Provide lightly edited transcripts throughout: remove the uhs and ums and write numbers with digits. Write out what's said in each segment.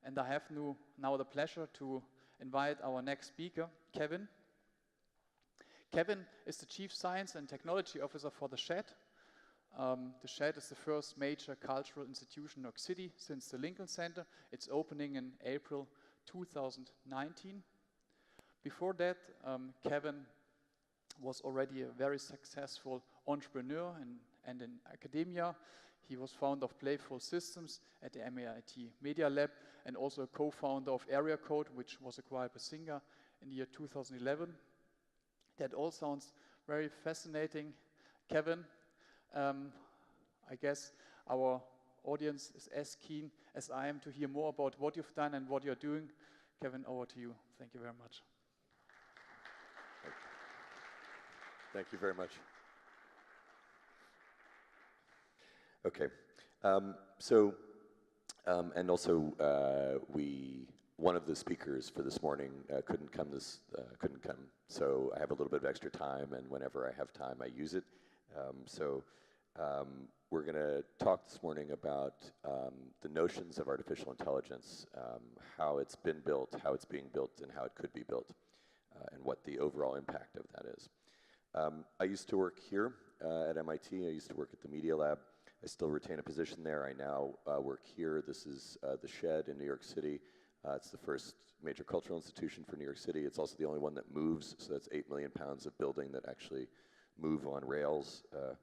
And I have now the pleasure to invite our next speaker, Kevin. Kevin is the Chief Science and Technology Officer for the Shed. The Shed is the first major cultural institution in New York City since the Lincoln Center. It's opening in April 2019. Before that, Kevin was already a very successful entrepreneur and in academia. He was founder of Playful Systems at the MIT Media Lab and also a co-founder of Area Code, which was acquired by Zynga in the year 2011. That all sounds very fascinating. Kevin, I guess our audience is as keen as I am to hear more about what you've done and what you're doing. Kevin, over to you. Thank you very much. Thank you very much. Okay, one of the speakers for this morning couldn't come, so I have a little bit of extra time, and whenever I have time, I use it. We're going to talk this morning about the notions of artificial intelligence, how it's been built, how it's being built, and how it could be built, and what the overall impact of that is. I used to work here at MIT. I used to work at the Media Lab. I still retain a position there. I now work here. This is the Shed in New York City. It's the first major cultural institution for New York City. It's also the only one that moves, so that's 8 million pounds of building that actually move on rails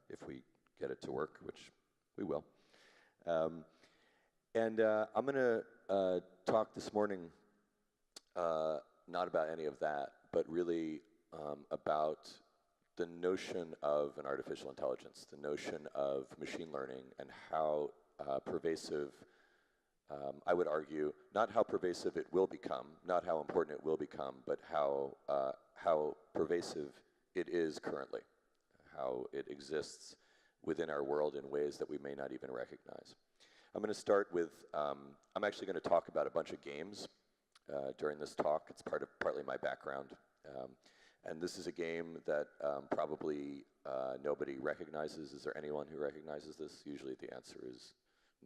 if we get it to work, which we will. I'm going to talk this morning not about any of that, but really about the notion of an artificial intelligence, the notion of machine learning, and how pervasive, I would argue, not how pervasive it will become, not how important it will become, but how pervasive it is currently, how it exists within our world in ways that we may not even recognize. I'm going to start with, I'm actually going to talk about a bunch of games during this talk. It's partly my background. And this is a game that probably nobody recognizes. Is there anyone who recognizes this? Usually the answer is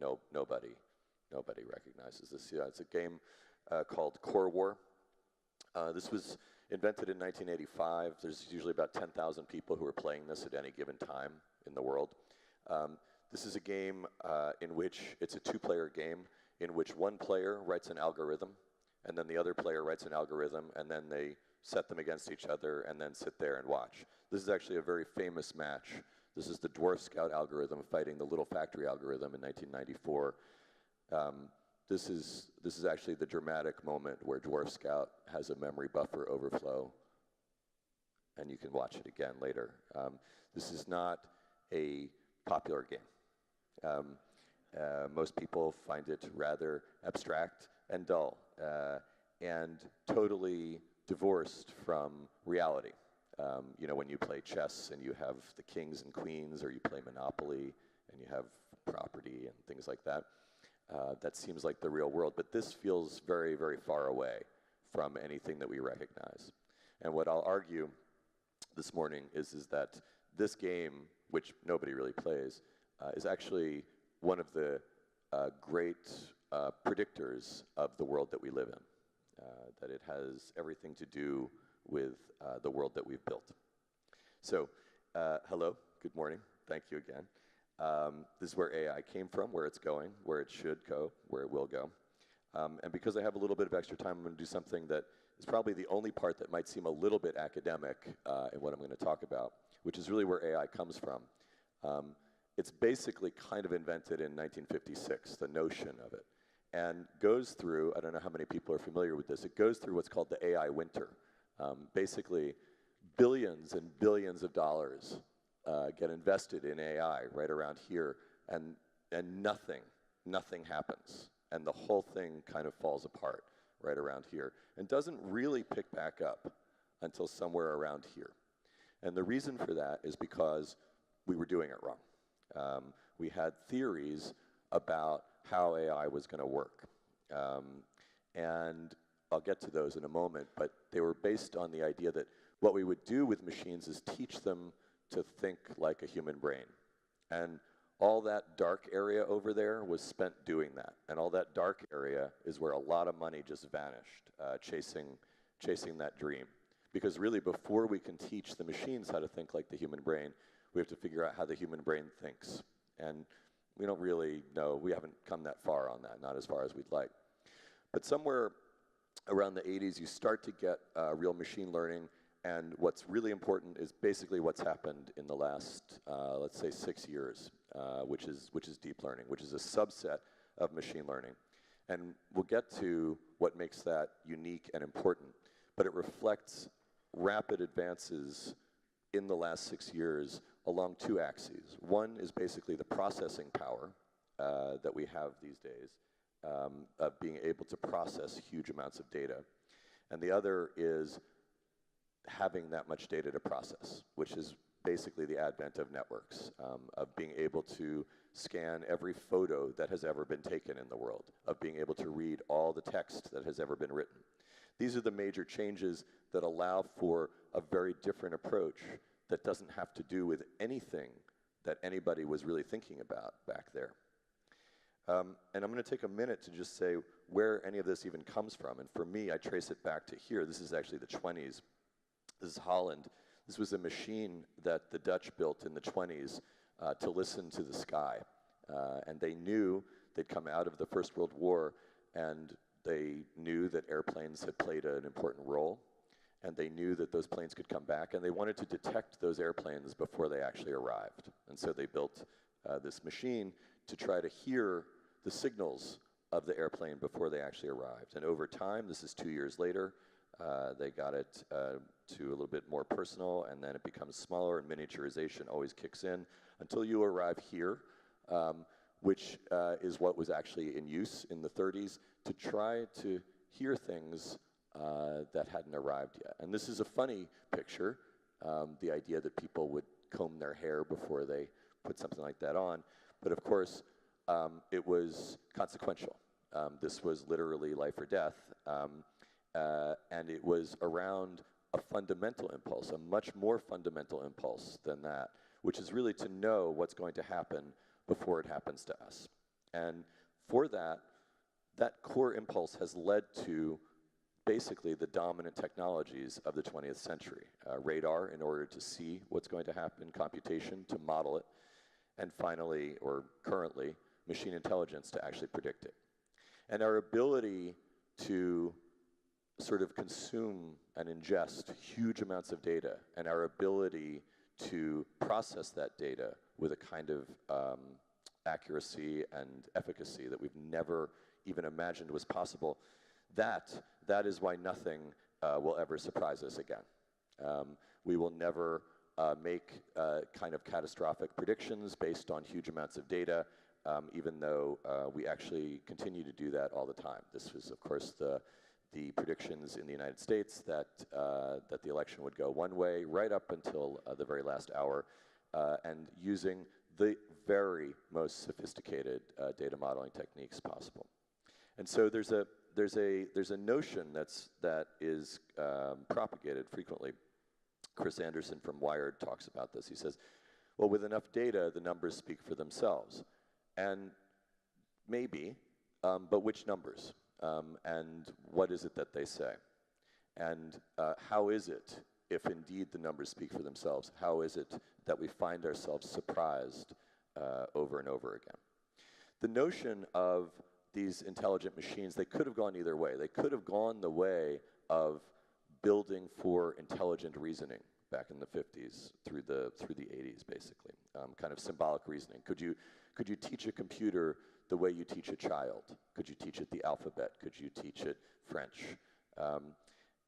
no, nobody. Nobody recognizes this. Yeah, it's a game called Core War. This was invented in 1985. There's usually about 10,000 people who are playing this at any given time in the world. This is a game in which it's a two-player game in which one player writes an algorithm, and then the other player writes an algorithm, and then they set them against each other, and then sit there and watch. This is actually a very famous match. This is the Dwarf Scout algorithm fighting the Little Factory algorithm in 1994. This is actually the dramatic moment where Dwarf Scout has a memory buffer overflow, and you can watch it again later. This is not a popular game. Most people find it rather abstract and dull, and totally divorced from reality. You know, when you play chess and you have the kings and queens, or you play Monopoly and you have property and things like that, that seems like the real world. But this feels very, very far away from anything that we recognize. And what I'll argue this morning is that this game, which nobody really plays, is actually one of the great predictors of the world that we live in. That it has everything to do with the world that we've built. So, hello, good morning, thank you again. This is where AI came from, where it's going, where it should go, where it will go. And because I have a little bit of extra time, I'm going to do something that is probably the only part that might seem a little bit academic in what I'm going to talk about, which is really where AI comes from. It's basically kind of invented in 1956, the notion of it. And goes through, I don't know how many people are familiar with this, it goes through what's called the AI winter. Basically, billions and billions of dollars get invested in AI right around here, and nothing happens. And the whole thing kind of falls apart right around here, and doesn't really pick back up until somewhere around here. And the reason for that is because we were doing it wrong. We had theories about how AI was going to work. And I'll get to those in a moment, but they were based on the idea that what we would do with machines is teach them to think like a human brain. And all that dark area over there was spent doing that. And all that dark area is where a lot of money just vanished, chasing that dream. Because really, before we can teach the machines how to think like the human brain, we have to figure out how the human brain thinks. And we don't really know, we haven't come that far on that, not as far as we'd like. But somewhere around the 80s, you start to get real machine learning. And what's really important is basically what's happened in the last, let's say, 6 years, which is deep learning, which is a subset of machine learning. And we'll get to what makes that unique and important, but it reflects rapid advances in the last 6 years along two axes. One is basically the processing power that we have these days of being able to process huge amounts of data. And the other is having that much data to process, which is basically the advent of networks, of being able to scan every photo that has ever been taken in the world, of being able to read all the text that has ever been written. These are the major changes that allow for a very different approach that doesn't have to do with anything that anybody was really thinking about back there. And I'm going to take a minute to just say where any of this even comes from. And for me, I trace it back to here. This is actually the 20s. This is Holland. This was a machine that the Dutch built in the 20s to listen to the sky. And they knew they'd come out of the First World War, and they knew that airplanes had played an important role, and they knew that those planes could come back, and they wanted to detect those airplanes before they actually arrived. And so they built this machine to try to hear the signals of the airplane before they actually arrived. And over time, this is 2 years later, they got it to a little bit more personal, and then it becomes smaller, and miniaturization always kicks in until you arrive here, which is what was actually in use in the 30s to try to hear things that hadn't arrived yet. And this is a funny picture, the idea that people would comb their hair before they put something like that on. But of course, it was consequential. This was literally life or death. And it was around a fundamental impulse, a much more fundamental impulse than that, which is really to know what's going to happen before it happens to us. And for that, that core impulse has led to basically the dominant technologies of the 20th century. Radar in order to see what's going to happen, computation to model it, and finally, or currently, machine intelligence to actually predict it. And our ability to sort of consume and ingest huge amounts of data, and our ability to process that data with a kind of accuracy and efficacy that we've never even imagined was possible, that is why nothing will ever surprise us again. We will never make kind of catastrophic predictions based on huge amounts of data, even though we actually continue to do that all the time. This was, of course, the predictions in the United States that the election would go one way right up until the very last hour, and using the very most sophisticated data modeling techniques possible. And so there's a notion that is propagated frequently. Chris Anderson from Wired talks about this. He says, well, with enough data, the numbers speak for themselves. And maybe, but which numbers? And what is it that they say? And how is it, if indeed the numbers speak for themselves, how is it that we find ourselves surprised over and over again? The notion of these intelligent machines, they could have gone either way. They could have gone the way of building for intelligent reasoning back in the 50s through the 80s, basically, kind of symbolic reasoning. Could you teach a computer the way you teach a child? Could you teach it the alphabet? Could you teach it French?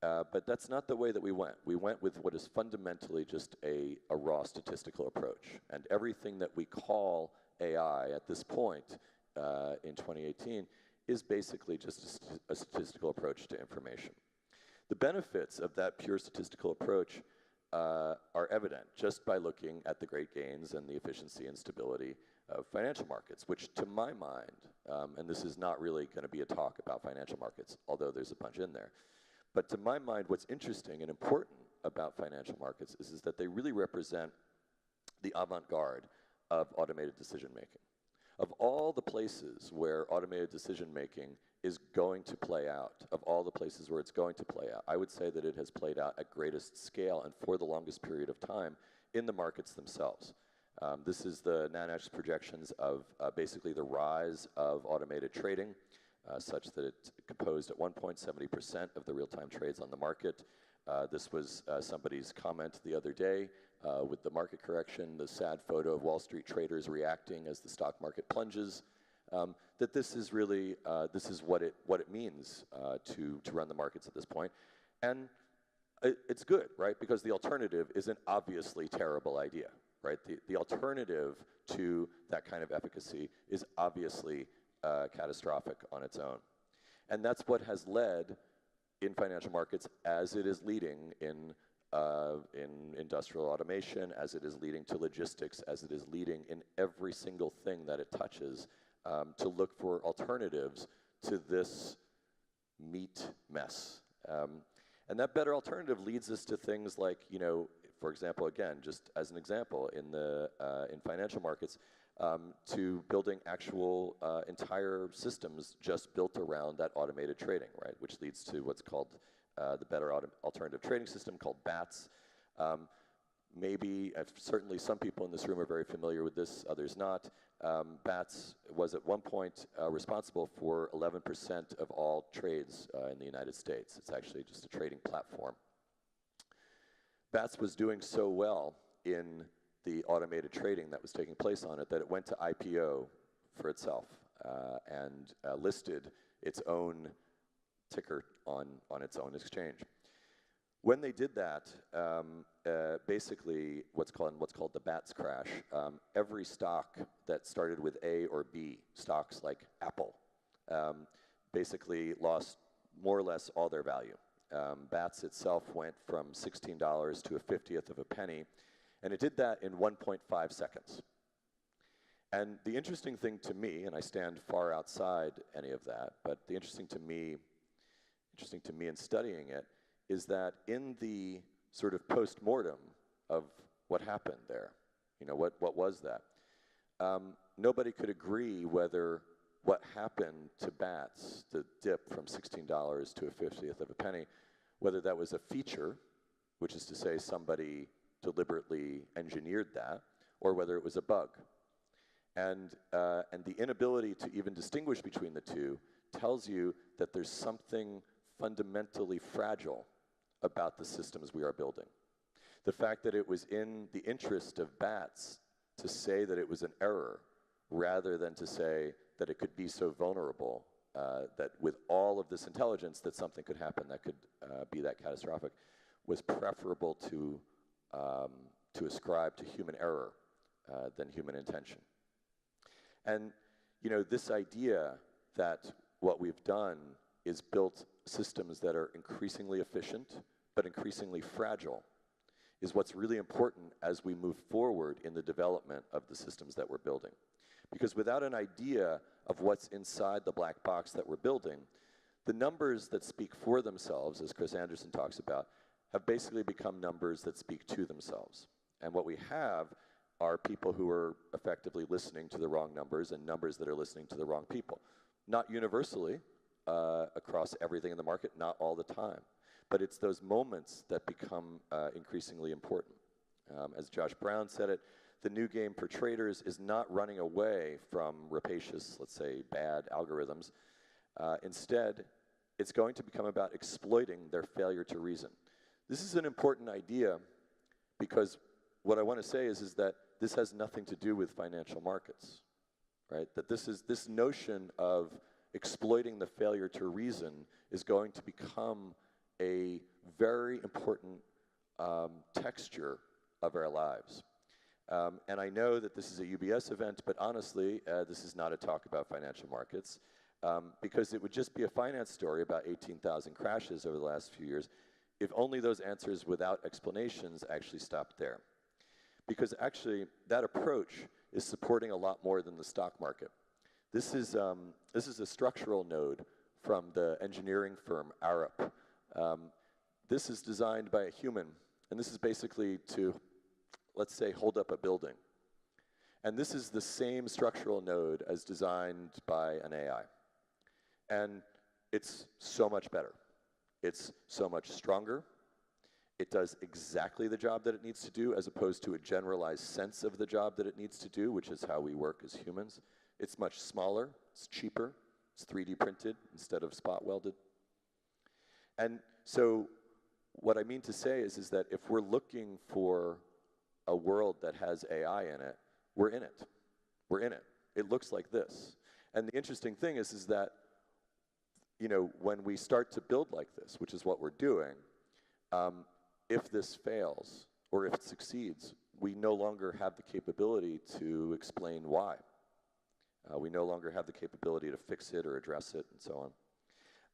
But that's not the way that we went. We went with what is fundamentally just a raw statistical approach. And everything that we call AI at this point in 2018 is basically just a statistical approach to information. The benefits of that pure statistical approach are evident just by looking at the great gains and the efficiency and stability of financial markets, which to my mind, and this is not really going to be a talk about financial markets, although there's a bunch in there, but to my mind, what's interesting and important about financial markets is that they really represent the avant-garde of automated decision making. Of all the places where automated decision making is going to play out, of all the places where it's going to play out, I would say that it has played out at greatest scale and for the longest period of time in the markets themselves. This is the NANET's projections of basically the rise of automated trading, such that it composed at one point 70% of the real-time trades on the market. This was somebody's comment the other day with the market correction, the sad photo of Wall Street traders reacting as the stock market plunges, that this is really, this is what it means to run the markets at this point. And it's good, right? Because the alternative is an obviously terrible idea, right? The alternative to that kind of efficacy is obviously catastrophic on its own. And that's what has led in financial markets, as it is leading in industrial automation, as it is leading to logistics, as it is leading in every single thing that it touches, to look for alternatives to this meat mess. And that better alternative leads us to things like, you know, for example, again, just as an example, in financial markets, to building actual entire systems just built around that automated trading, right? Which leads to what's called the better alternative trading system called BATS. Maybe, certainly some people in this room are very familiar with this, others not. BATS was at one point responsible for 11% of all trades in the United States. It's actually just a trading platform. BATS was doing so well in the automated trading that was taking place on it that it went to IPO for itself and listed its own ticker on its own exchange. When they did that, basically what's called the BATS crash, every stock that started with A or B, stocks like Apple, basically lost more or less all their value. BATS itself went from $16 to a 50th of a penny, and it did that in 1.5 seconds. And the interesting thing to me, and I stand far outside any of that, but the interesting to me in studying it is that in the sort of post-mortem of what happened there, you know, what was that? Nobody could agree whether what happened to BATS, the dip from $16 to a 50th of a penny, whether that was a feature, which is to say somebody deliberately engineered that, or whether it was a bug. And the inability to even distinguish between the two tells you that there's something fundamentally fragile about the systems we are building. The fact that it was in the interest of BATS to say that it was an error rather than to say that it could be so vulnerable, that with all of this intelligence that something could happen that could be that catastrophic, was preferable to ascribe to human error than human intention. And you know, this idea that what we've done is built systems that are increasingly efficient but increasingly fragile is what's really important as we move forward in the development of the systems that we're building. Because without an idea of what's inside the black box that we're building, the numbers that speak for themselves, as Chris Anderson talks about, have basically become numbers that speak to themselves. And what we have are people who are effectively listening to the wrong numbers and numbers that are listening to the wrong people. Not universally, across everything in the market, not all the time. But it's those moments that become increasingly important. As Josh Brown said it, the new game for traders is not running away from rapacious, let's say, bad algorithms. Instead, it's going to become about exploiting their failure to reason. This is an important idea because what I want to say is that this has nothing to do with financial markets, right? That this notion of exploiting the failure to reason is going to become a very important texture of our lives. And I know that this is a UBS event, but honestly, this is not a talk about financial markets, because it would just be a finance story about 18,000 crashes over the last few years if only those answers without explanations actually stopped there. Because actually, that approach is supporting a lot more than the stock market. This is a structural node from the engineering firm Arup. This is designed by a human, and this is basically to, let's say, hold up a building. And this is the same structural node as designed by an AI. And it's so much better. It's so much stronger. It does exactly the job that it needs to do, as opposed to a generalized sense of the job that it needs to do, which is how we work as humans. It's much smaller, it's cheaper, it's 3D printed instead of spot welded. And so what I mean to say is that if we're looking for a world that has AI in it, we're in it. We're in it. It looks like this. And the interesting thing is that, you know, when we start to build like this, which is what we're doing, if this fails or if it succeeds, we no longer have the capability to explain why. We no longer have the capability to fix it or address it and so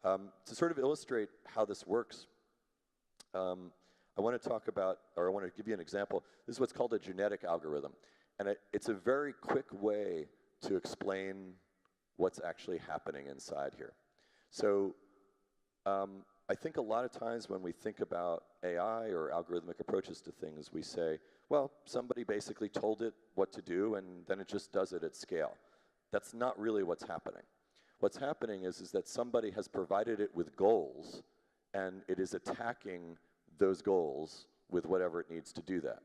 on. To sort of illustrate how this works, I want to talk about, or I want to give you an example. This is what's called a genetic algorithm. And it's a very quick way to explain what's actually happening inside here. So I think a lot of times when we think about AI or algorithmic approaches to things, we say, well, somebody basically told it what to do and then it just does it at scale. That's not really what's happening. What's happening is that somebody has provided it with goals and it is attacking those goals with whatever it needs to do that.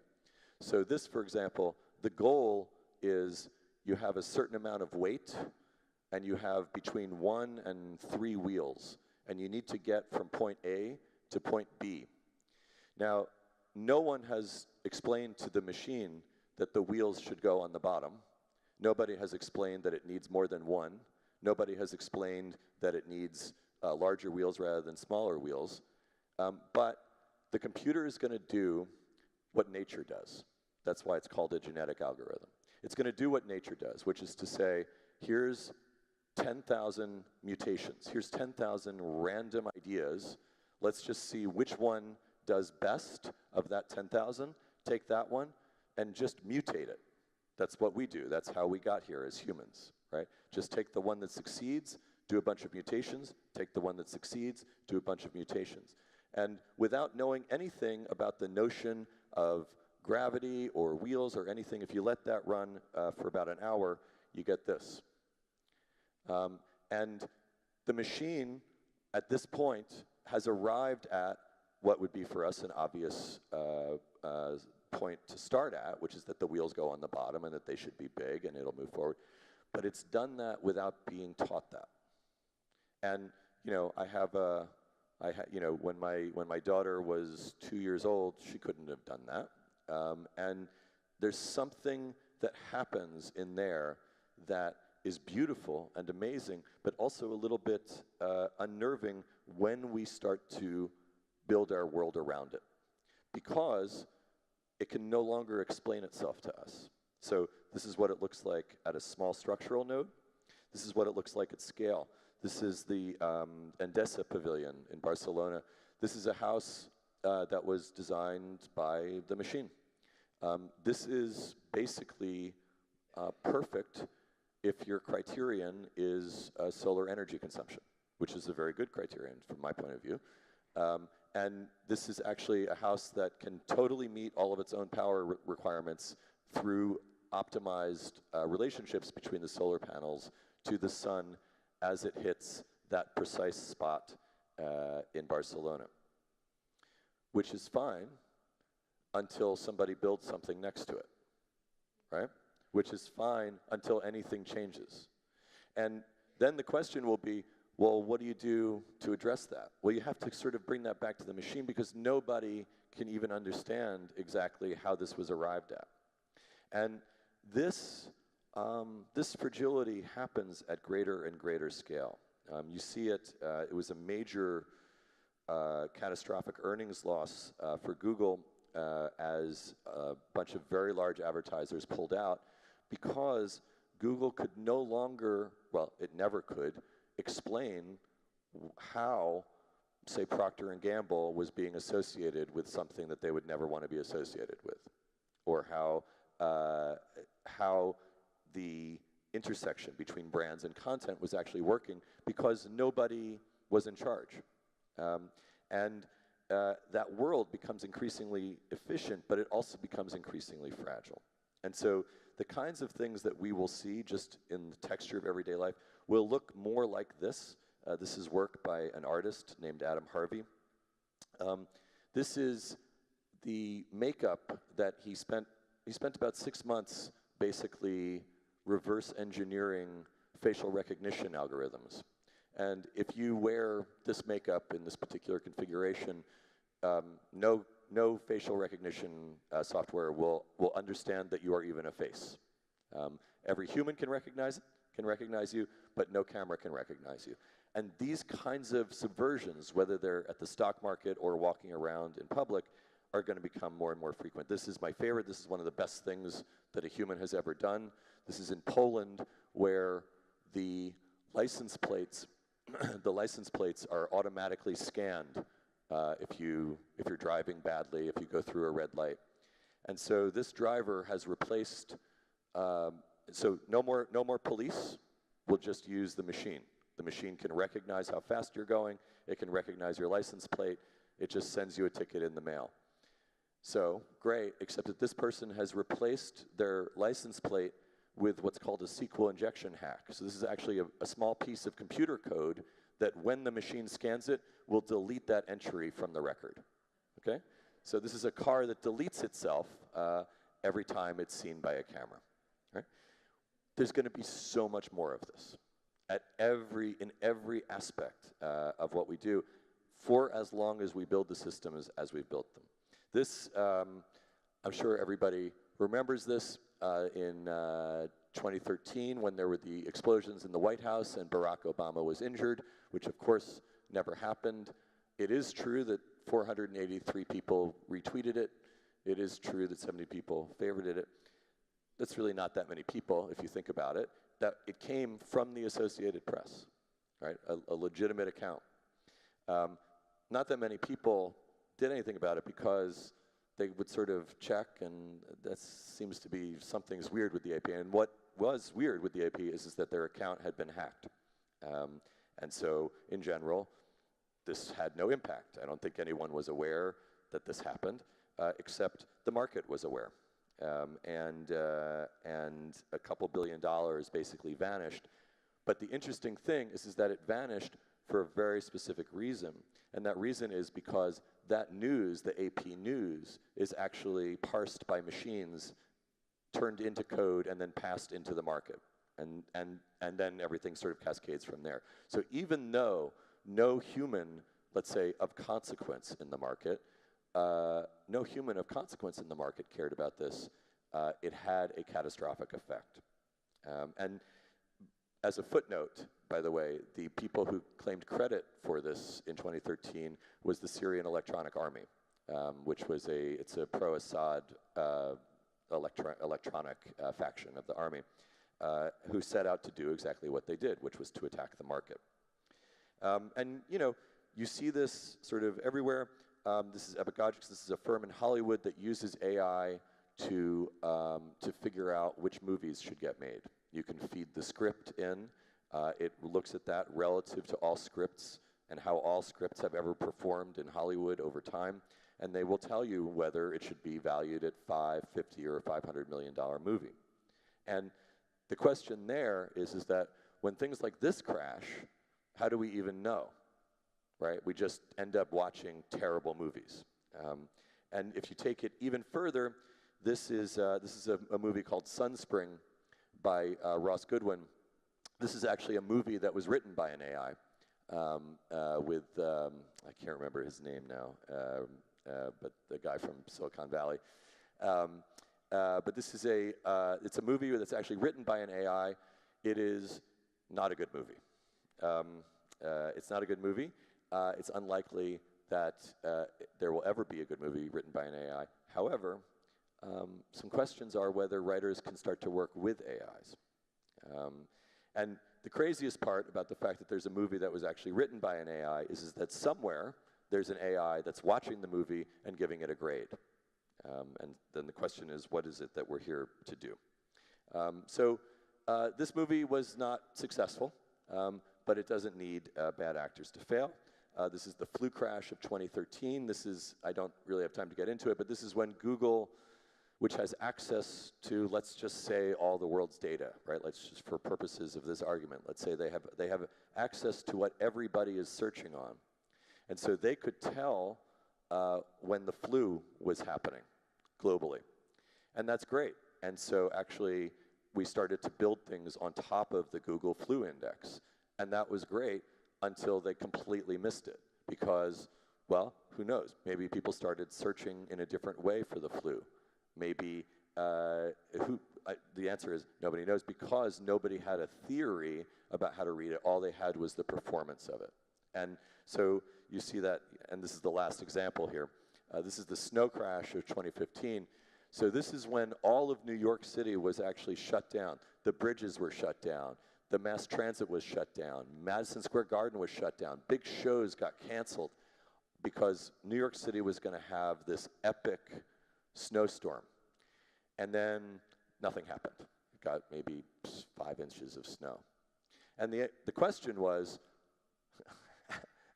So this, for example, the goal is you have a certain amount of weight and you have between 1 and 3 wheels, and you need to get from point A to point B. Now, no one has explained to the machine that the wheels should go on the bottom. Nobody has explained that it needs more than 1. Nobody has explained that it needs larger wheels rather than smaller wheels. But the computer is going to do what nature does. That's why it's called a genetic algorithm. It's going to do what nature does, which is to say, here's 10,000 mutations. Here's 10,000 random ideas. Let's just see which one does best of that 10,000. Take that one and just mutate it. That's what we do. That's how we got here as humans, right? Just take the one that succeeds, do a bunch of mutations, take the one that succeeds, do a bunch of mutations. And without knowing anything about the notion of gravity or wheels or anything, if you let that run for about an hour, you get this. And the machine, at this point, has arrived at what would be for us an obvious point to start at, which is that the wheels go on the bottom and that they should be big and it'll move forward. But it's done that without being taught that. And you know, when my daughter was 2 years old, she couldn't have done that. And there's something that happens in there that is beautiful and amazing, but also a little bit unnerving when we start to build our world around it, because it can no longer explain itself to us. So this is what it looks like at a small structural node. This is what it looks like at scale. This is the Endesa Pavilion in Barcelona. This is a house that was designed by the machine. This is basically perfect if your criterion is solar energy consumption, which is a very good criterion from my point of view. And this is actually a house that can totally meet all of its own power requirements through optimized relationships between the solar panels to the sun as it hits that precise spot in Barcelona, which is fine until somebody builds something next to it, right? Which is fine until anything changes. And then the question will be, well, what do you do to address that? Well, you have to sort of bring that back to the machine, because nobody can even understand exactly how this was arrived at. And this fragility happens at greater and greater scale. You see it, it was a major catastrophic earnings loss for Google as a bunch of very large advertisers pulled out, because Google could no longer, well, it never could, explain how, say, Procter & Gamble was being associated with something that they would never want to be associated with, or how the intersection between brands and content was actually working, because nobody was in charge. That world becomes increasingly efficient, but it also becomes increasingly fragile. And so the kinds of things that we will see just in the texture of everyday life will look more like this. This is work by an artist named Adam Harvey. This is the makeup that he spent about 6 months basically reverse engineering facial recognition algorithms. And if you wear this makeup in this particular configuration, no facial recognition software will understand that you are even a face. Every human can recognize you, but no camera can recognize you. And these kinds of subversions, whether they're at the stock market or walking around in public, are going to become more and more frequent. This is my favorite. This is one of the best things that a human has ever done. This is in Poland, where the license plates, are automatically scanned if you're driving badly, if you go through a red light. And so this driver has replaced. So no more police. We'll just use the machine. The machine can recognize how fast you're going. It can recognize your license plate. It just sends you a ticket in the mail. So great, except that this person has replaced their license plate with what's called a SQL injection hack. So this is actually a small piece of computer code that when the machine scans it, will delete that entry from the record, okay? So this is a car that deletes itself every time it's seen by a camera, right? There's gonna be so much more of this in every aspect of what we do for as long as we build the systems as we've built them. This, I'm sure everybody remembers this in 2013 when there were the explosions in the White House and Barack Obama was injured, which of course never happened. It is true that 483 people retweeted it. It is true that 70 people favorited it. That's really not that many people if you think about it. That it came from the Associated Press, right? A legitimate account. Not that many people did anything about it because they would sort of check, and that seems to be something's weird with the AP. And what was weird with the AP is that their account had been hacked. And so, in general, this had no impact. I don't think anyone was aware that this happened, except the market was aware. And a couple $2 billion basically vanished. But the interesting thing is that it vanished for a very specific reason. And that reason is because that news, the AP news, is actually parsed by machines, turned into code, and then passed into the market. And then everything sort of cascades from there. So even though no human, let's say, of consequence in the market, no human of consequence in the market cared about this, it had a catastrophic effect. And as a footnote, by the way, the people who claimed credit for this in 2013 was the Syrian Electronic Army, which was it's a pro-Assad electronic faction of the army, who set out to do exactly what they did, which was to attack the market. And you see this sort of everywhere. This is Epicogix. This is a firm in Hollywood that uses AI to figure out which movies should get made. You can feed the script in. It looks at that relative to all scripts and how all scripts have ever performed in Hollywood over time, and they will tell you whether it should be valued at $5, $50, or $500 million movie. And the question there is that when things like this crash, how do we even know, right? We just end up watching terrible movies. And if you take it even further, this is a movie called Sunspring by Ross Goodwin. This is actually a movie that was written by an AI with, I can't remember his name now, but the guy from Silicon Valley. But this is it's a movie that's actually written by an AI. It is not a good movie. It's not a good movie. It's unlikely that there will ever be a good movie written by an AI. However, some questions are whether writers can start to work with AIs. And the craziest part about the fact that there's a movie that was actually written by an AI is that somewhere there's an AI that's watching the movie and giving it a grade. And then the question is, what is it that we're here to do? So this movie was not successful, but it doesn't need bad actors to fail. This is the flu crash of 2013. This is, I don't really have time to get into it, but this is when Google which has access to, let's just say, all the world's data, right? Let's just, for purposes of this argument, let's say they have access to what everybody is searching on. And so they could tell when the flu was happening globally. And that's great. And so actually, we started to build things on top of the Google Flu Index. And that was great until they completely missed it. Because, well, who knows? Maybe people started searching in a different way for the flu. Maybe, the answer is nobody knows, because nobody had a theory about how to read it. All they had was the performance of it. And so you see that, and this is the last example here. This is the snow crash of 2015. So this is when all of New York City was actually shut down. The bridges were shut down. The mass transit was shut down. Madison Square Garden was shut down. Big shows got canceled because New York City was going to have this epic snowstorm. And then nothing happened. It got maybe 5 inches of snow. And the question was,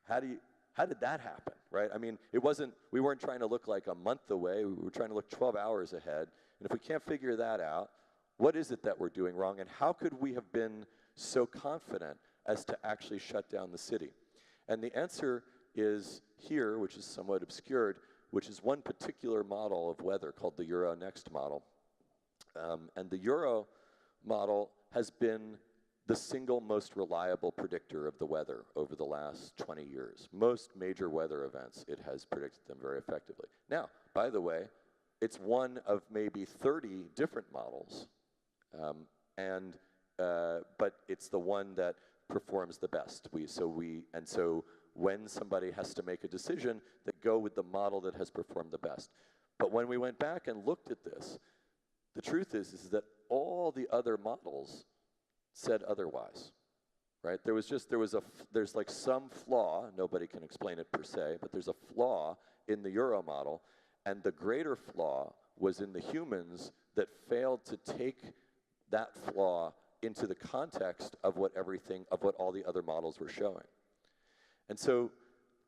how did that happen, right? I mean, we weren't trying to look like a month away. We were trying to look 12 hours ahead. And if we can't figure that out, what is it that we're doing wrong? And how could we have been so confident as to actually shut down the city? And the answer is here, which is somewhat obscured, which is one particular model of weather called the Euronext model. And the Euro model has been the single most reliable predictor of the weather over the last 20 years. Most major weather events, it has predicted them very effectively. Now, by the way, it's one of maybe 30 different models, but it's the one that performs the best. So when somebody has to make a decision, they go with the model that has performed the best. But when we went back and looked at this, the truth is that all the other models said otherwise, right? There's like some flaw, nobody can explain it per se, but there's a flaw in the Euro model, and the greater flaw was in the humans that failed to take that flaw into the context of what all the other models were showing. And so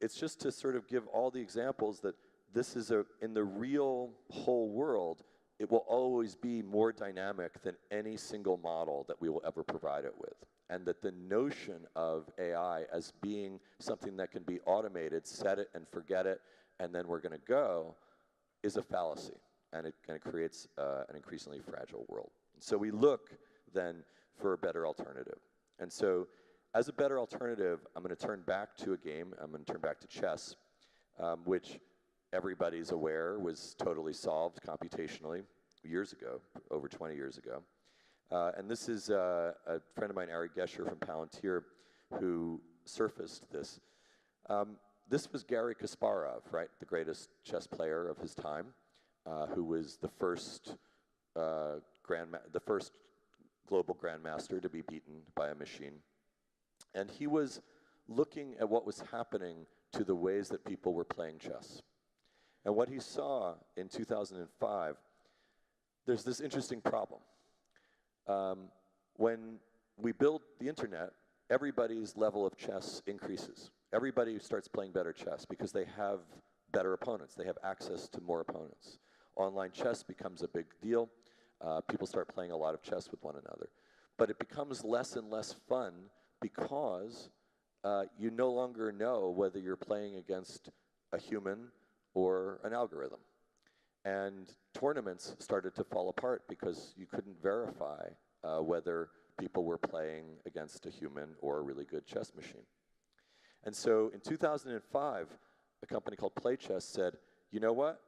it's just to sort of give all the examples that this is in the real whole world, it will always be more dynamic than any single model that we will ever provide it with. And that the notion of AI as being something that can be automated, set it and forget it, and then we're going to go, is a fallacy. And it kind of creates an increasingly fragile world. So we look then for a better alternative. And so as a better alternative, I'm going to turn back to a game. I'm going to turn back to chess, which everybody's aware was totally solved computationally years ago, over 20 years ago. And this is a friend of mine, Ari Gesher from Palantir, who surfaced this. This was Garry Kasparov, right, the greatest chess player of his time, who was the first global grandmaster to be beaten by a machine. And he was looking at what was happening to the ways that people were playing chess. And what he saw in 2005, there's this interesting problem. When we build the internet, everybody's level of chess increases. Everybody starts playing better chess because they have better opponents. They have access to more opponents. Online chess becomes a big deal. People start playing a lot of chess with one another. But it becomes less and less fun because you no longer know whether you're playing against a human or an algorithm. And tournaments started to fall apart because you couldn't verify whether people were playing against a human or a really good chess machine. And so in 2005, a company called PlayChess said, you know what?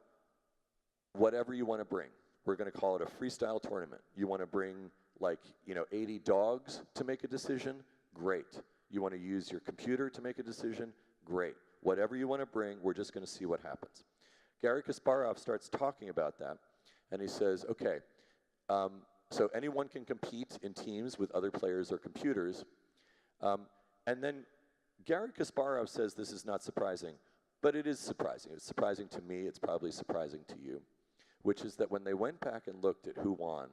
Whatever you want to bring, we're going to call it a freestyle tournament. You want to bring 80 dogs to make a decision? Great. You want to use your computer to make a decision? Great. Whatever you want to bring, we're just going to see what happens. Garry Kasparov starts talking about that, and he says, okay, so anyone can compete in teams with other players or computers. And then Garry Kasparov says this is not surprising, but it is surprising. It's surprising to me. It's probably surprising to you, which is that when they went back and looked at who won,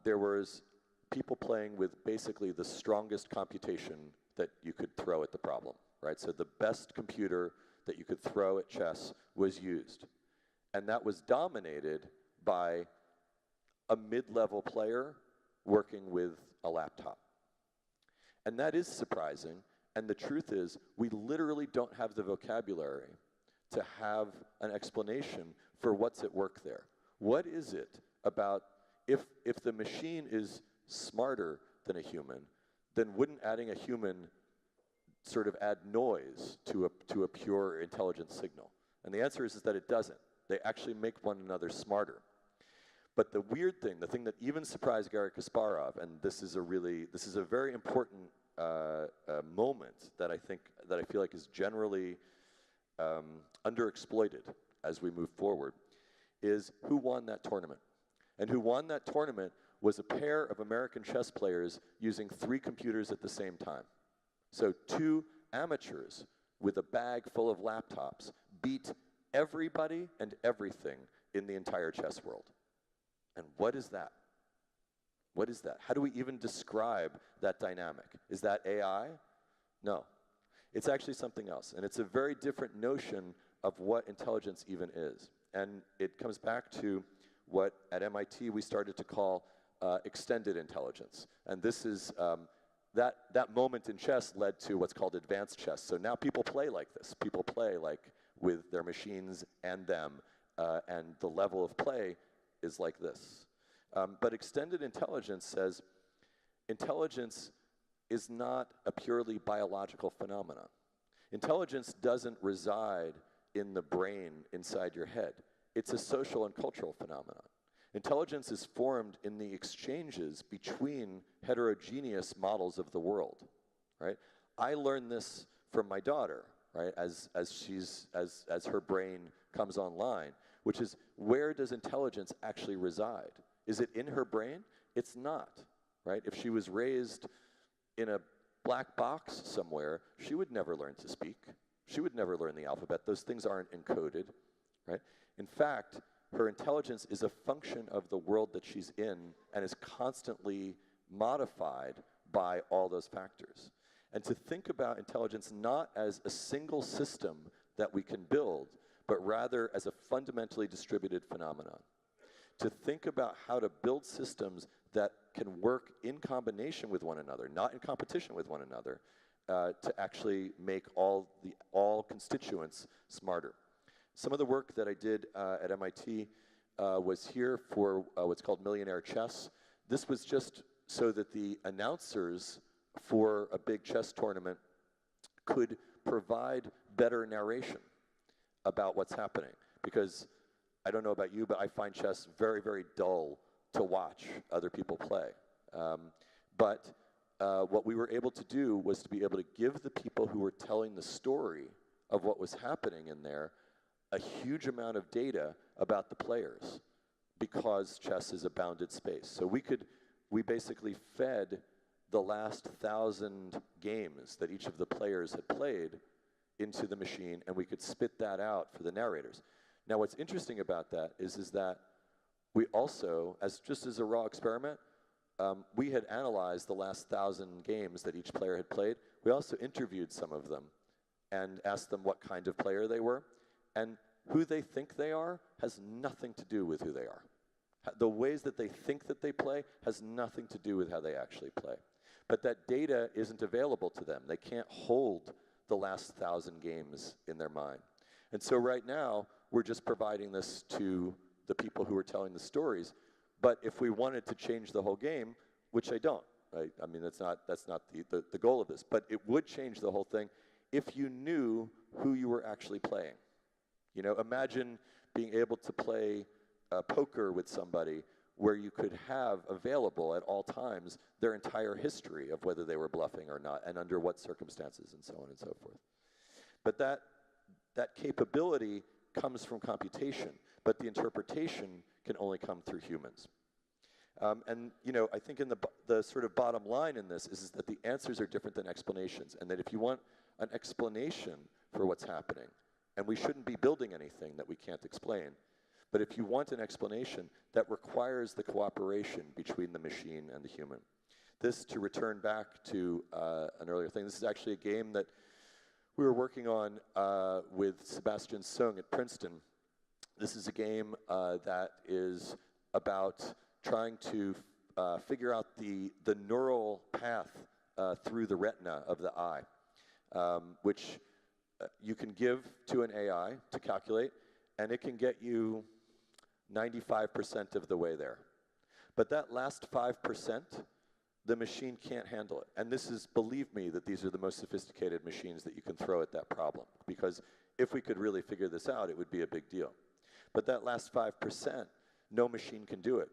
there was people playing with basically the strongest computation that you could throw at the problem, right? So the best computer that you could throw at chess was used. And that was dominated by a mid-level player working with a laptop. And that is surprising, and the truth is, we literally don't have the vocabulary to have an explanation for what's at work there. What is it about, if the machine is smarter than a human, then wouldn't adding a human sort of add noise to a pure intelligence signal? And the answer is that it doesn't. They actually make one another smarter. But the weird thing, the thing that even surprised Garry Kasparov, and this is a very important moment that I feel like is generally underexploited as we move forward, is who won that tournament. And who won that tournament was a pair of American chess players using 3 computers at the same time. So 2 amateurs with a bag full of laptops beat everybody and everything in the entire chess world. And what is that? What is that? How do we even describe that dynamic? Is that AI? No. It's actually something else. And it's a very different notion of what intelligence even is. And it comes back to what at MIT we started to call extended intelligence. And this is, that moment in chess led to what's called advanced chess. So now people play like this. People play like with their machines and them, and the level of play is like this. But extended intelligence says intelligence is not a purely biological phenomenon. Intelligence doesn't reside in the brain inside your head. It's a social and cultural phenomenon. Intelligence is formed in the exchanges between heterogeneous models of the world, right? I learned this from my daughter, right, as her brain comes online, which is, where does intelligence actually reside? Is it in her brain? It's not, right? If she was raised in a black box somewhere, she would never learn to speak. She would never learn the alphabet. Those things aren't encoded, right? In fact, her intelligence is a function of the world that she's in and is constantly modified by all those factors. And to think about intelligence not as a single system that we can build, but rather as a fundamentally distributed phenomenon. To think about how to build systems that can work in combination with one another, not in competition with one another, to actually make all constituents smarter. Some of the work that I did at MIT was here for what's called Millionaire Chess. This was just so that the announcers for a big chess tournament could provide better narration about what's happening. Because I don't know about you, but I find chess very, very dull to watch other people play. But what we were able to do was to be able to give the people who were telling the story of what was happening in there a huge amount of data about the players, because chess is a bounded space. So we basically fed the last 1,000 games that each of the players had played into the machine, and we could spit that out for the narrators. Now, what's interesting about that is that we also, just as a raw experiment, we had analyzed the last 1,000 games that each player had played. We also interviewed some of them and asked them what kind of player they were. And who they think they are has nothing to do with who they are. The ways that they think that they play has nothing to do with how they actually play. But that data isn't available to them. They can't hold the last 1,000 games in their mind. And so right now, we're just providing this to the people who are telling the stories. But if we wanted to change the whole game, which I don't, right? I mean, that's not the goal of this. But it would change the whole thing if you knew who you were actually playing. You know, imagine being able to play poker with somebody where you could have available at all times their entire history of whether they were bluffing or not, and under what circumstances, and so on and so forth. But that capability comes from computation, but the interpretation can only come through humans. And you know, I think in the sort of bottom line in this is that the answers are different than explanations, and that if you want an explanation for what's happening, and we shouldn't be building anything that we can't explain, but if you want an explanation, that requires the cooperation between the machine and the human. This, to return back to an earlier thing, this is actually a game that we were working on with Sebastian Sung at Princeton, This is a game that is about trying to figure out the neural path through the retina of the eye, which you can give to an AI to calculate, and it can get you 95% of the way there. But that last 5%, the machine can't handle it. And this is, believe me, that these are the most sophisticated machines that you can throw at that problem. Because if we could really figure this out, it would be a big deal. But that last 5%, no machine can do it.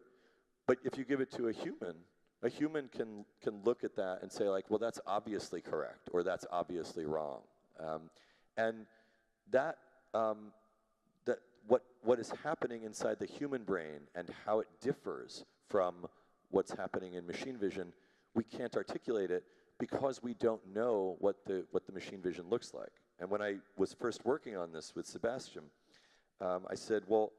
But if you give it to a human can look at that and say, like, well, that's obviously correct, or that's obviously wrong. And that what is happening inside the human brain and how it differs from what's happening in machine vision, we can't articulate it because we don't know what the machine vision looks like. And when I was first working on this with Sebastian, I said, well,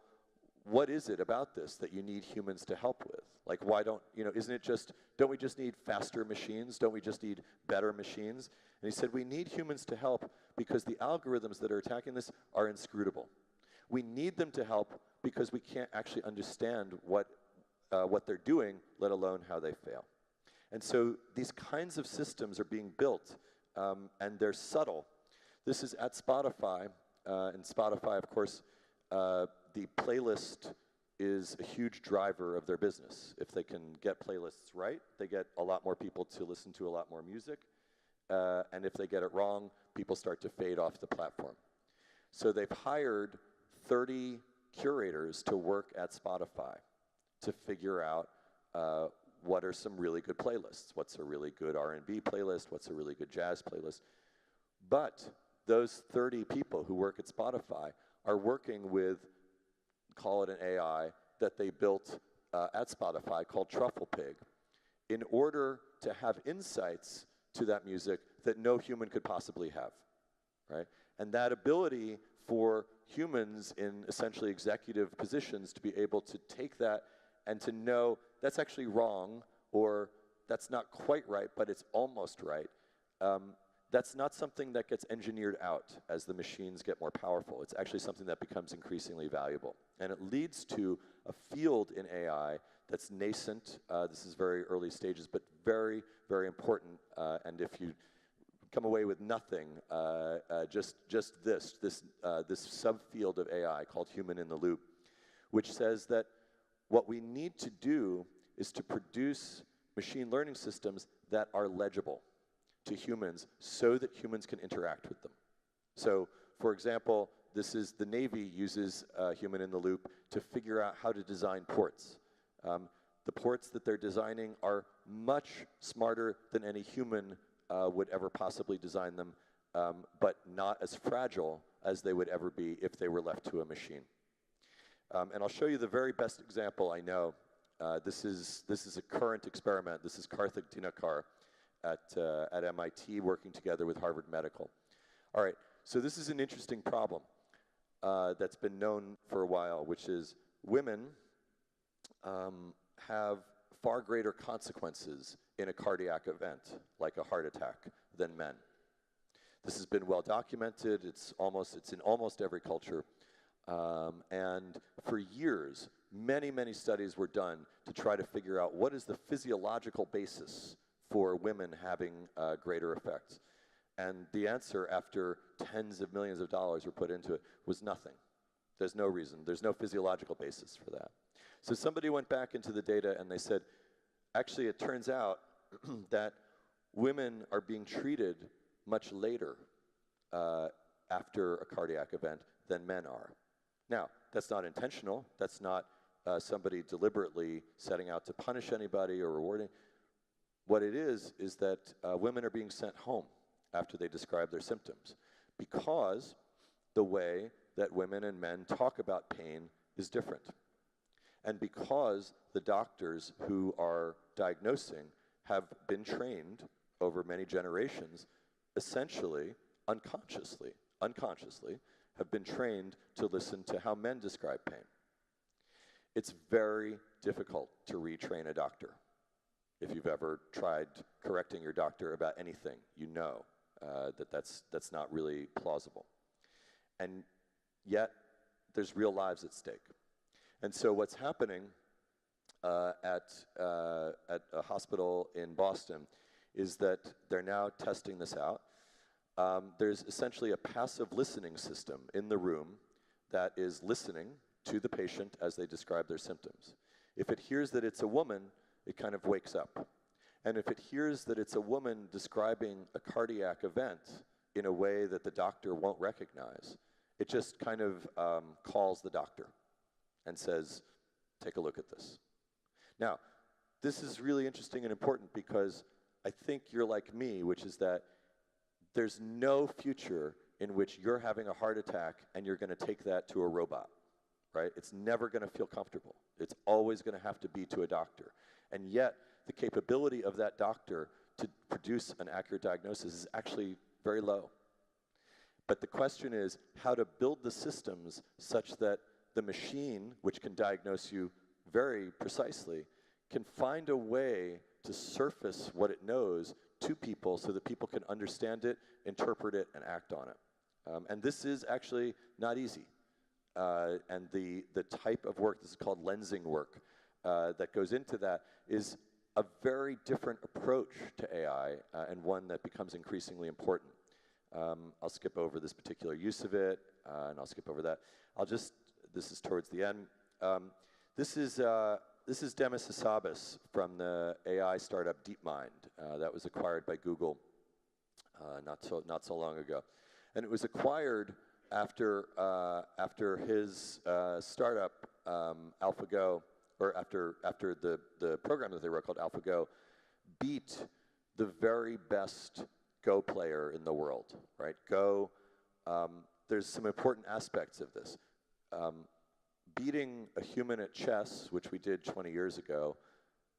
what is it about this that you need humans to help with? Like, why don't we just need faster machines? Don't we just need better machines? And he said, we need humans to help because the algorithms that are attacking this are inscrutable. We need them to help because we can't actually understand what they're doing, let alone how they fail. And so these kinds of systems are being built, and they're subtle. This is at Spotify, and Spotify, of course, the playlist is a huge driver of their business. If they can get playlists right, they get a lot more people to listen to a lot more music, and if they get it wrong, people start to fade off the platform. So they've hired 30 curators to work at Spotify to figure out what are some really good playlists. What's a really good R&B playlist? What's a really good jazz playlist? But those 30 people who work at Spotify are working with, call it an AI, that they built at Spotify called Truffle Pig in order to have insights to that music that no human could possibly have, right? And that ability for humans in essentially executive positions to be able to take that and to know that's actually wrong, or that's not quite right, but it's almost right. That's not something that gets engineered out as the machines get more powerful. It's actually something that becomes increasingly valuable. And it leads to a field in AI that's nascent. This is very early stages, but very, very important. And if you come away with nothing, just this subfield of AI called human in the loop, which says that what we need to do is to produce machine learning systems that are legible to humans so that humans can interact with them. So, for example, the Navy uses human in the loop to figure out how to design ports. The ports that they're designing are much smarter than any human would ever possibly design them, but not as fragile as they would ever be if they were left to a machine. And I'll show you the very best example I know. This is a current experiment. This is Karthik Dinakar at MIT working together with Harvard Medical. All right, so this is an interesting problem that's been known for a while, which is women have far greater consequences in a cardiac event, like a heart attack, than men. This has been well documented. It's in almost every culture. And for years, many, many studies were done to try to figure out what is the physiological basis for women having greater effects. And the answer, after tens of millions of dollars were put into it, was nothing. There's no reason. There's no physiological basis for that. So somebody went back into the data and they said, actually, it turns out that women are being treated much later after a cardiac event than men are. Now, that's not intentional. That's not somebody deliberately setting out to punish anybody or rewarding. What it is that women are being sent home after they describe their symptoms because the way that women and men talk about pain is different. And because the doctors who are diagnosing have been trained over many generations, essentially, unconsciously, have been trained to listen to how men describe pain. It's very difficult to retrain a doctor. If you've ever tried correcting your doctor about anything, you know that's not really plausible. And yet, there's real lives at stake. And so what's happening at a hospital in Boston is that they're now testing this out. There's essentially a passive listening system in the room that is listening to the patient as they describe their symptoms. If it hears that it's a woman, it kind of wakes up. And if it hears that it's a woman describing a cardiac event in a way that the doctor won't recognize, it just kind of calls the doctor and says, take a look at this. Now, this is really interesting and important because I think you're like me, which is that there's no future in which you're having a heart attack and you're going to take that to a robot, right? It's never going to feel comfortable. It's always going to have to be to a doctor. And yet, the capability of that doctor to produce an accurate diagnosis is actually very low. But the question is how to build the systems such that the machine, which can diagnose you very precisely, can find a way to surface what it knows to people so that people can understand it, interpret it, and act on it. And this is actually not easy. And the type of work, this is called lensing work, that goes into that is a very different approach to AI and one that becomes increasingly important. I'll skip over this particular use of it, and I'll skip over that. This is towards the end. This is Demis Hassabis from the AI startup DeepMind that was acquired by Google not so long ago. And it was acquired after his startup, AlphaGo, or after the program that they wrote called AlphaGo, beat the very best Go player in the world, right? Go, there's some important aspects of this. Beating a human at chess, which we did 20 years ago,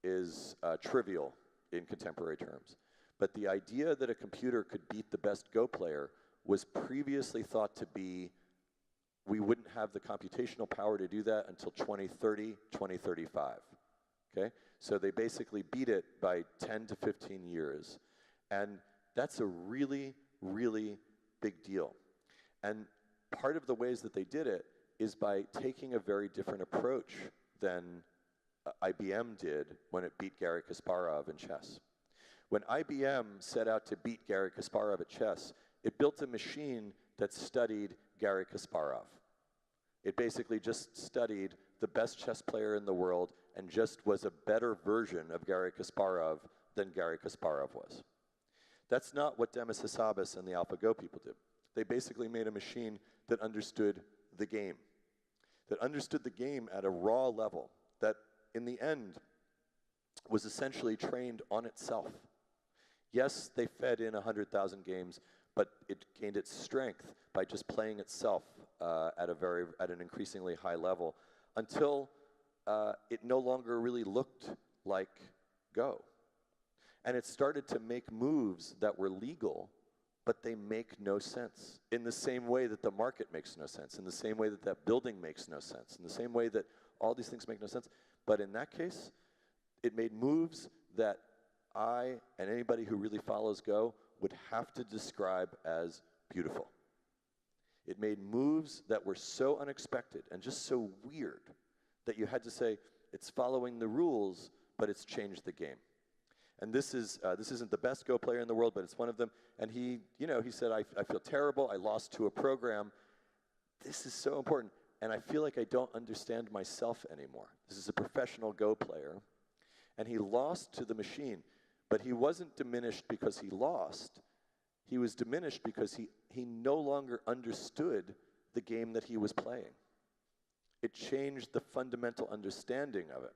is trivial in contemporary terms. But the idea that a computer could beat the best Go player was previously thought to be, we wouldn't have the computational power to do that until 2030, 2035, okay? So they basically beat it by 10 to 15 years. And that's a really, really big deal. And part of the ways that they did it is by taking a very different approach than IBM did when it beat Garry Kasparov in chess. When IBM set out to beat Garry Kasparov at chess, it built a machine that studied Garry Kasparov. It basically just studied the best chess player in the world and just was a better version of Garry Kasparov than Garry Kasparov was. That's not what Demis Hassabis and the AlphaGo people did. They basically made a machine that understood the game at a raw level, that in the end was essentially trained on itself. Yes, they fed in 100,000 games, but it gained its strength by just playing itself at an increasingly high level until it no longer really looked like Go. And it started to make moves that were legal, but they make no sense. In the same way that the market makes no sense, in the same way that that building makes no sense, in the same way that all these things make no sense. But in that case, it made moves that I and anybody who really follows Go would have to describe as beautiful. It made moves that were so unexpected and just so weird that you had to say, it's following the rules, but it's changed the game. And this isn't the best Go player in the world, but it's one of them. And he said, I feel terrible. I lost to a program. This is so important. And I feel like I don't understand myself anymore. This is a professional Go player. And he lost to the machine. But he wasn't diminished because he lost. He was diminished because he no longer understood the game that he was playing. It changed the fundamental understanding of it.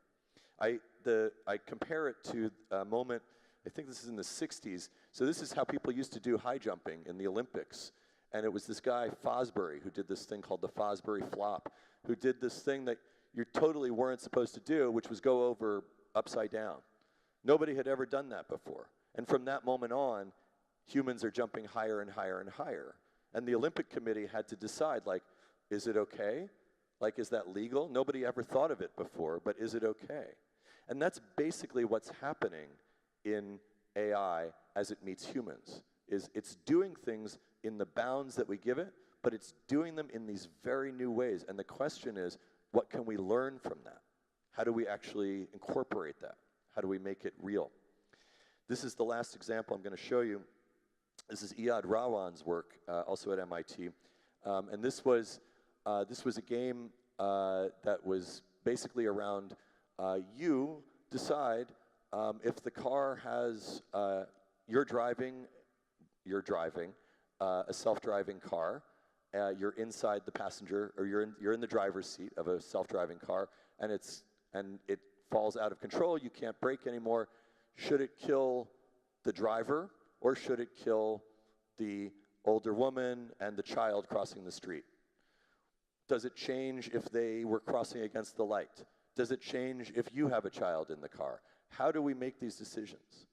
I compare it to a moment, I think this is in the 60s. So this is how people used to do high jumping in the Olympics. And it was this guy, Fosbury, who did this thing called the Fosbury flop, who did this thing that you totally weren't supposed to do, which was go over upside down. Nobody had ever done that before. And from that moment on, humans are jumping higher and higher and higher. And the Olympic Committee had to decide, like, is it okay? Like, is that legal? Nobody ever thought of it before, but is it okay? And that's basically what's happening in AI as it meets humans, is it's doing things in the bounds that we give it, but it's doing them in these very new ways. And the question is, what can we learn from that? How do we actually incorporate that? How do we make it real? This is the last example I'm going to show you. This is Iyad Rawan's work, also at MIT. And this was a game that was basically around you decide if the car has, you're driving a self-driving car, you're inside the passenger, or you're in the driver's seat of a self-driving car, and it falls out of control, you can't brake anymore. Should it kill the driver, or should it kill the older woman and the child crossing the street? Does it change if they were crossing against the light? Does it change if you have a child in the car? How do we make these decisions?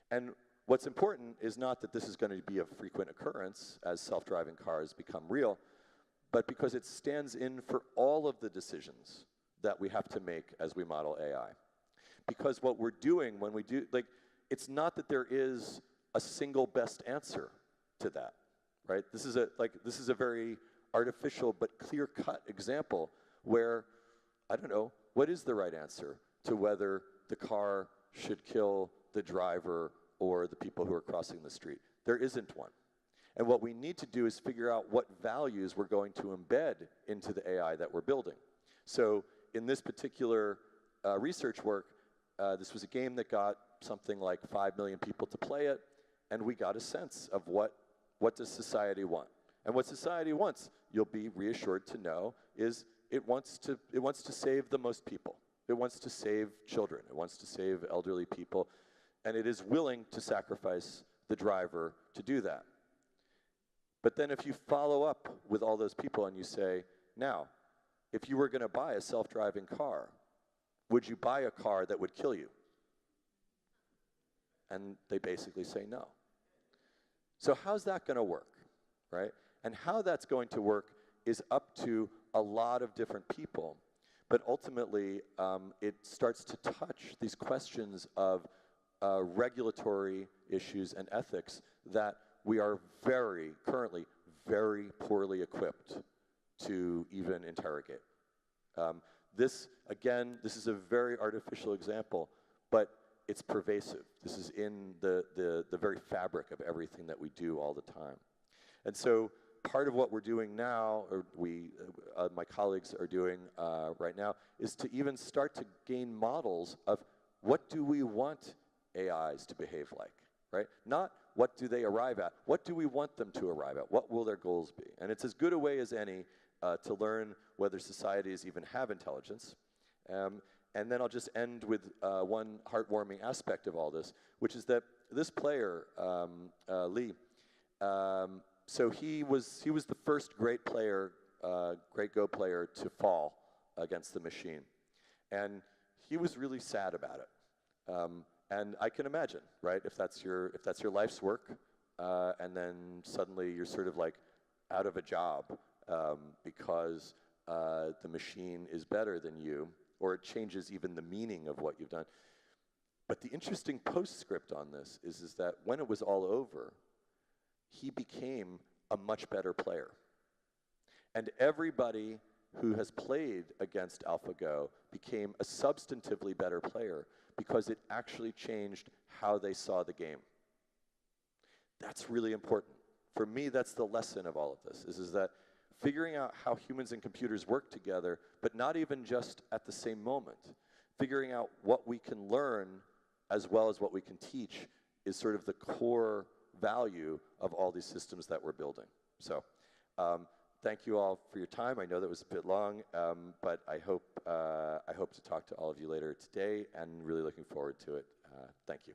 And what's important is not that this is going to be a frequent occurrence as self-driving cars become real, but because it stands in for all of the decisions that we have to make as we model AI. Because what we're doing when we do, it's not that there is a single best answer to that, right? This is a very artificial but clear-cut example where, I don't know, what is the right answer to whether the car should kill the driver or the people who are crossing the street? There isn't one. And what we need to do is figure out what values we're going to embed into the AI that we're building. So in this particular research work, this was a game that got something like 5 million people to play it, and we got a sense of what does society want. And what society wants, you'll be reassured to know, is it wants to save the most people. It wants to save children. It wants to save elderly people. And it is willing to sacrifice the driver to do that. But then if you follow up with all those people and you say, now, if you were going to buy a self-driving car, would you buy a car that would kill you? And they basically say no. So how's that going to work, right? And how that's going to work is up to a lot of different people. But ultimately, it starts to touch these questions of regulatory issues and ethics that we are currently very poorly equipped to even interrogate. This is a very artificial example, but it's pervasive. This is in the very fabric of everything that we do all the time. And so part of what we're doing now, or my colleagues are doing right now, is to even start to gain models of what do we want AIs to behave like, right? Not what do they arrive at, what do we want them to arrive at? What will their goals be? And it's as good a way as any to learn whether societies even have intelligence. And then I'll just end with one heartwarming aspect of all this, which is that this player, Lee, so he was the first great Go player to fall against the machine. And he was really sad about it. And I can imagine, right, if that's your life's work, and then suddenly you're sort of like out of a job because the machine is better than you, or it changes even the meaning of what you've done. But the interesting postscript on this is that when it was all over, he became a much better player. And everybody who has played against AlphaGo became a substantively better player because it actually changed how they saw the game. That's really important. For me, that's the lesson of all of this, is that figuring out how humans and computers work together, but not even just at the same moment. Figuring out what we can learn as well as what we can teach is sort of the core value of all these systems that we're building. So thank you all for your time. I know that was a bit long, but I hope to talk to all of you later today, and really looking forward to it. Thank you.